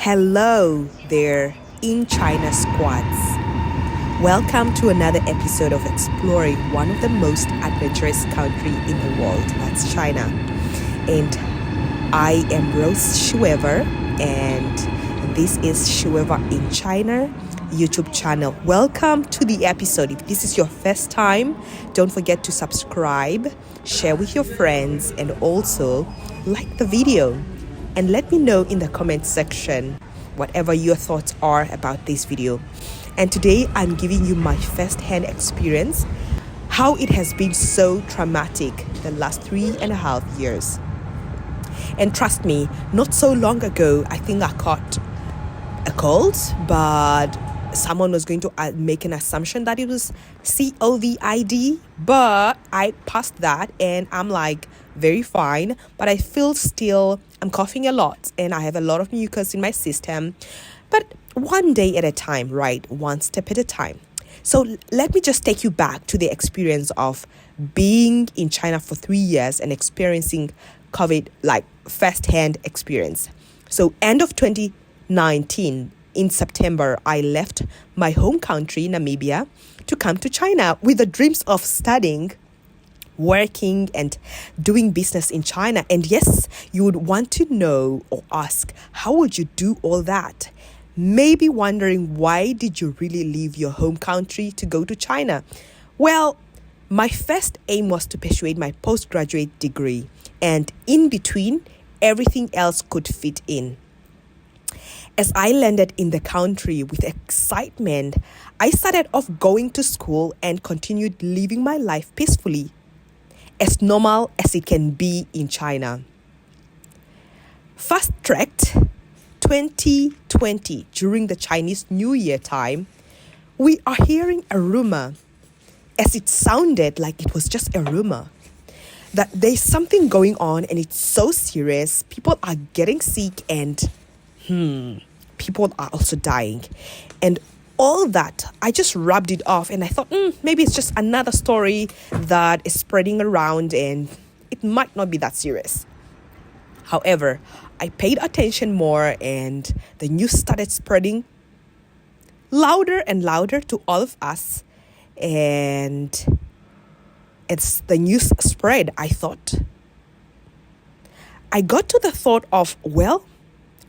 Hello there, In China squads. Welcome to another episode of exploring one of the most adventurous country in the world, that's China. And I am Rosalia Shiweva, and this is Shiweva In China YouTube channel. Welcome to the episode. If this is your first time, don't forget to subscribe, share with your friends, and also like the video. And let me know in the comment section whatever your thoughts are about this video. And today I'm giving you my first-hand experience, how it has been so traumatic the last 3.5 years. And trust me, not so long ago, I think I caught a cold, but someone was going to make an assumption that it was COVID, but I passed that and I'm like very fine, but I feel still I'm coughing a lot and I have a lot of mucus in my system, but one day at a time, right? One step at a time. So let me just take you back to the experience of being in China for 3 years and experiencing COVID, like first-hand experience. So end of 2019, in September, I left my home country, Namibia, to come to China with the dreams of studying, working, and doing business in China. And yes, you would want to know or ask, how would you do all that? Maybe wondering, why did you really leave your home country to go to China? Well, my first aim was to pursue my postgraduate degree, and in between, everything else could fit in. As I landed in the country with excitement, I started off going to school and continued living my life peacefully, as normal as it can be in China. Fast-tracked 2020, during the Chinese New Year time, we are hearing a rumor, as it sounded like it was just a rumor, that there's something going on and it's so serious. People are getting sick and people are also dying. And all that, I just rubbed it off and I thought, maybe it's just another story that is spreading around and it might not be that serious. However, I paid attention more and the news started spreading louder and louder to all of us. And as the news spread, I got to the thought of, well,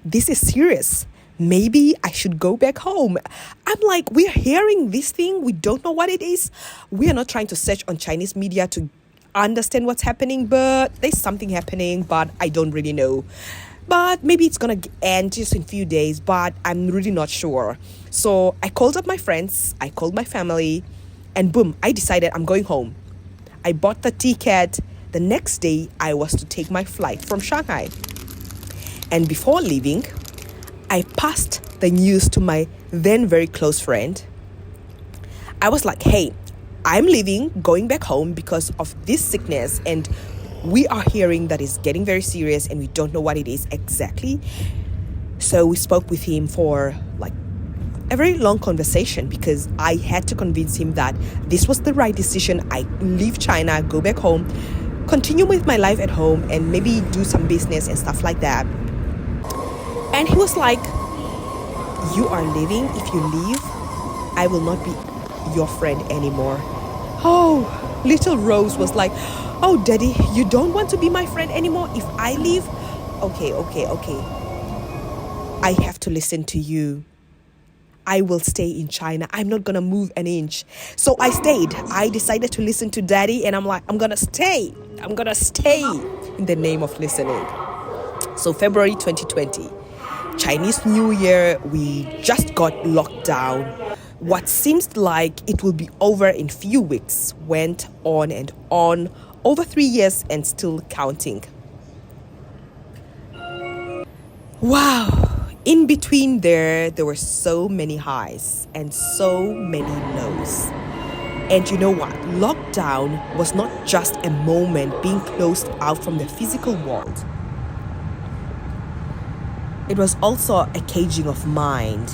this is serious. Maybe I should go back home. I'm like, we're hearing this thing. We don't know what it is. We are not trying to search on Chinese media to understand what's happening, but there's something happening, but I don't really know. But maybe it's going to end just in a few days, but I'm really not sure. So I called up my friends. I called my family and boom, I decided I'm going home. I bought the ticket. The next day, I was to take my flight from Shanghai. And before leaving, I passed the news to my then very close friend. I was like, hey, I'm leaving, going back home because of this sickness. And we are hearing that it's getting very serious and we don't know what it is exactly. So we spoke with him for like a very long conversation because I had to convince him that this was the right decision. I leave China, go back home, continue with my life at home and maybe do some business and stuff like that. And he was like, you are leaving. If you leave, I will not be your friend anymore. Oh, little Rose was like, oh, Daddy, you don't want to be my friend anymore if I leave? Okay. I have to listen to you. I will stay in China. I'm not going to move an inch. So I stayed. I decided to listen to Daddy and I'm like, I'm going to stay. I'm going to stay in the name of listening. So February 2020. Chinese New Year, we just got locked down. What seems like it will be over in few weeks went on and on, over 3 years and still counting. Wow, in between there were so many highs and so many lows. And you know what? Lockdown was not just a moment being closed out from the physical world. It was also a caging of mind,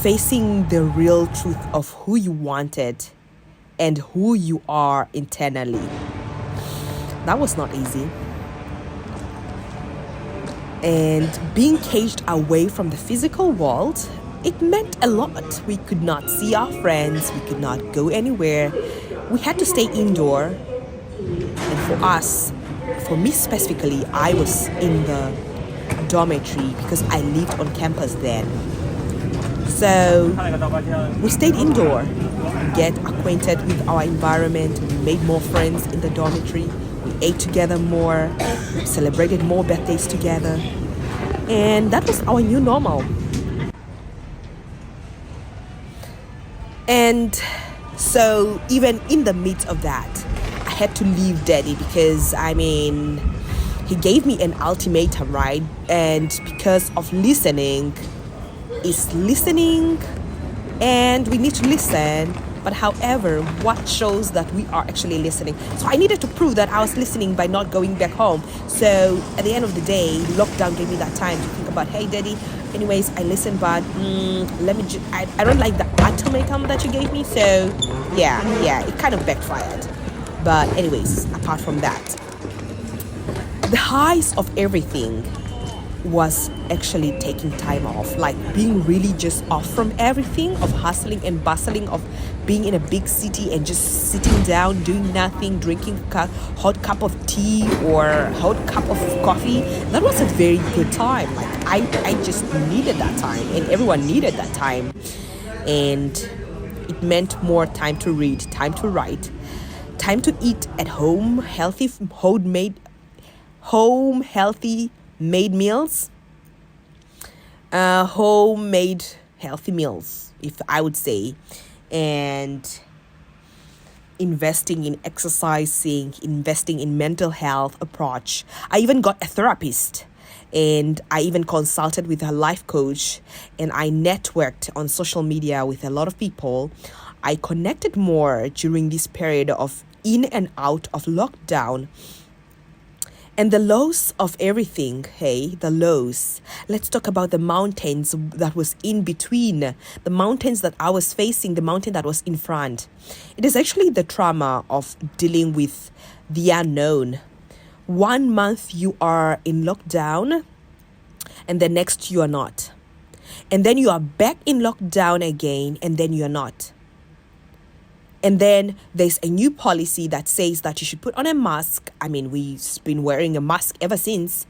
facing the real truth of who you wanted and who you are internally. That was not easy. And being caged away from the physical world, it meant a lot. We could not see our friends, we could not go anywhere. We had to stay indoor. And for us, for me specifically, I was in the dormitory because I lived on campus then. So we stayed indoor, get acquainted with our environment, we made more friends in the dormitory, we ate together more, we celebrated more birthdays together. And that was our new normal. And so even in the midst of that, I had to leave Daddy because he gave me an ultimatum, right? And because of listening is listening, and we need to listen. But however, what shows that we are actually listening? So I needed to prove that I was listening by not going back home. So at the end of the day, lockdown gave me that time to think about, hey, Daddy, anyways, I listened, but I don't like the ultimatum that you gave me. So yeah, it kind of backfired. But anyways, apart from that, the highs of everything was actually taking time off, like being really just off from everything, of hustling and bustling, of being in a big city and just sitting down, doing nothing, drinking a hot cup of tea or hot cup of coffee. That was a very good time. Like I just needed that time, and everyone needed that time. And it meant more time to read, time to write, time to eat at home, healthy healthy made meals, homemade healthy meals, if I would say, and investing in exercising, investing in mental health approach. I even got a therapist, and I even consulted with a life coach, and I networked on social media with a lot of people. I connected more during this period of in and out of lockdown. And the lows of everything, the lows. Let's talk about the mountains that was in between, the mountains that I was facing, the mountain that was in front. It is actually the trauma of dealing with the unknown. 1 month you are in lockdown, and the next you are not. And then you are back in lockdown again, and then you are not. And then there's a new policy that says that you should put on a mask. We've been wearing a mask ever since.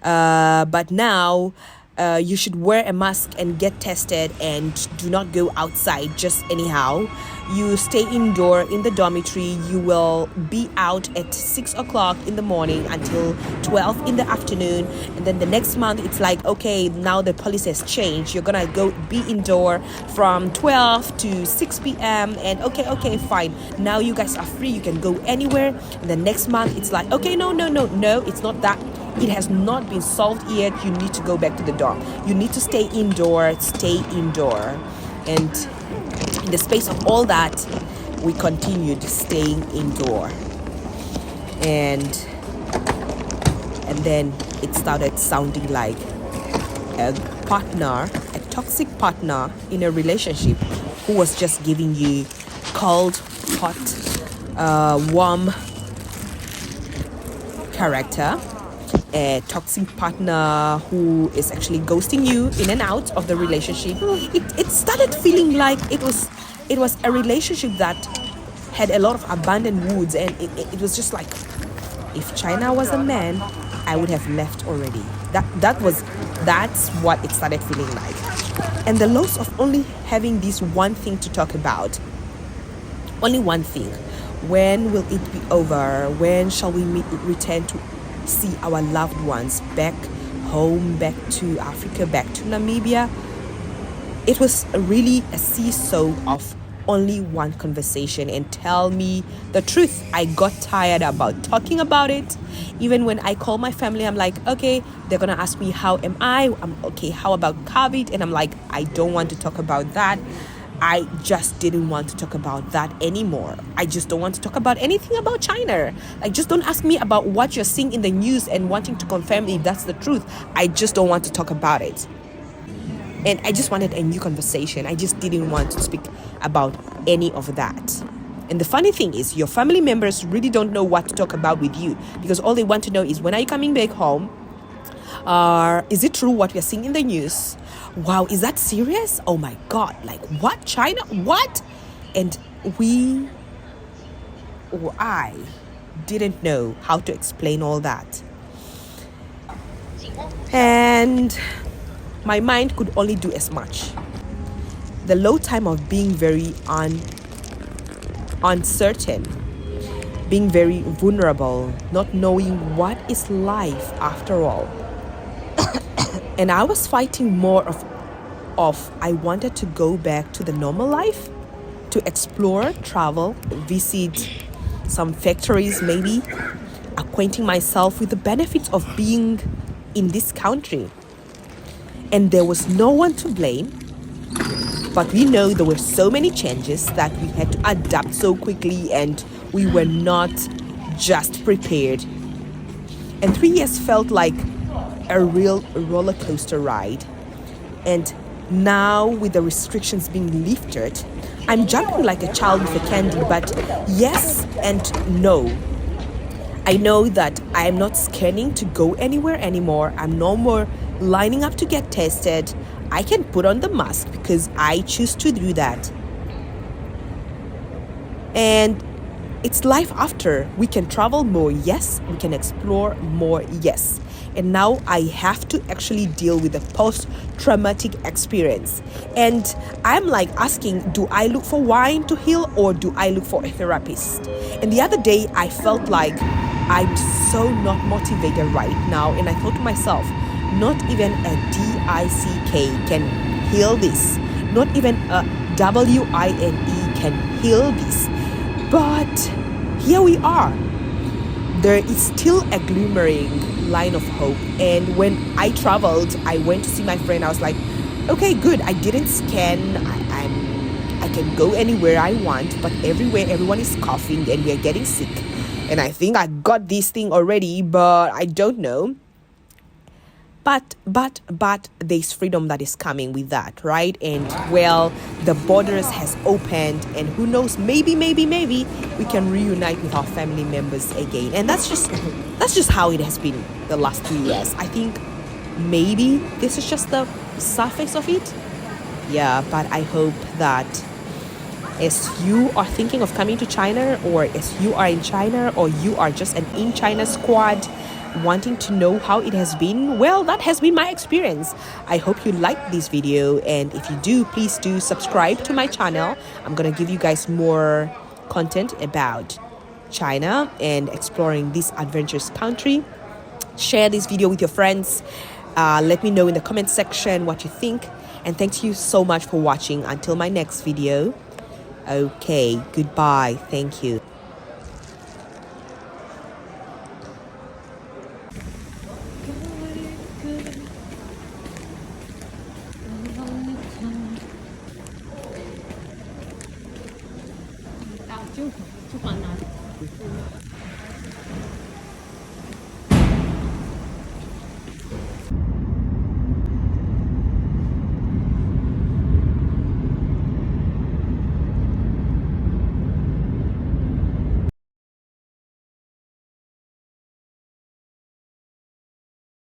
But now you should wear a mask and get tested and do not go outside just anyhow. You stay indoor in the dormitory. You will be out at 6 o'clock in the morning until 12 in the afternoon. And then the next month, it's like, okay, now the policy has changed. You're going to go be indoor from 12 to 6 p.m. And okay, fine. Now you guys are free. You can go anywhere. And the next month, it's like, okay, no, it's not that. It has not been solved yet. You need to go back to the dorm. You need to stay indoor. And in the space of all that, we continued staying indoor. And then it started sounding like a toxic partner in a relationship who was just giving you cold, hot, warm character. A toxic partner who is actually ghosting you in and out of the relationship. It started feeling like it was a relationship that had a lot of abandoned woods, and it was just like, if China was a man, I would have left already. That's what it started feeling like. And the loss of only having this one thing to talk about. Only one thing. When will it be over? When shall we return to see our loved ones back home, back to Africa, back to Namibia? It was really a seesaw of only one conversation. And tell me the truth, I got tired about talking about it. Even when I call my family, I'm like, okay, they're gonna ask me how am I? I'm okay, how about COVID? And I'm like, I don't want to talk about that. I just didn't want to talk about that anymore. I just don't want to talk about anything about China. Like, just don't ask me about what you're seeing in the news and wanting to confirm if that's the truth. I just don't want to talk about it. And I just wanted a new conversation. I just didn't want to speak about any of that. And the funny thing is, your family members really don't know what to talk about with you, because all they want to know is, when are you coming back home? Is it true what we're seeing in the news? Wow, is that serious? Oh my God, like what? China? What? And we, or I, didn't know how to explain all that. And my mind could only do as much. The low time of being very uncertain, being very vulnerable, not knowing what is life after all. And I was fighting more of I wanted to go back to the normal life, to explore, travel, visit some factories maybe, acquainting myself with the benefits of being in this country. And there was no one to blame, but we know there were so many changes that we had to adapt so quickly and we were not just prepared. And 3 years felt like a real roller coaster ride. And now with the restrictions being lifted, I'm jumping like a child with a candy, but yes and no. I know that I'm not scanning to go anywhere anymore. I'm no more lining up to get tested. I can put on the mask because I choose to do that. And it's life after. We can travel more, yes. We can explore more, yes. And now I have to actually deal with the post-traumatic experience. And I'm like asking, do I look for wine to heal or do I look for a therapist? And the other day I felt like I'm so not motivated right now. And I thought to myself, not even a DICK can heal this. Not even a WINE can heal this. But here we are. There is still a glimmering line of hope. And when I traveled, I went to see my friend. I was like, okay, good. I didn't scan. I can go anywhere I want, but everywhere everyone is coughing and we're getting sick. And I think I got this thing already, but I don't know. But there's freedom that is coming with that, right? And well, the borders has opened, and who knows, maybe we can reunite with our family members again. And that's just how it has been the last 2 years. I think maybe this is just the surface of it. Yeah, but I hope that as you are thinking of coming to China, or as you are in China, or you are just an in China squad wanting to know how it has been, well, that has been my experience. I hope you liked this video, and if you do, please do subscribe to my channel. I'm gonna give you guys more content about China and exploring this adventurous country. Share this video with your friends. Let me know in the comment section what you think, and thank you so much for watching. Until my next video. Okay, goodbye. Thank you. Chụp ảnh nào?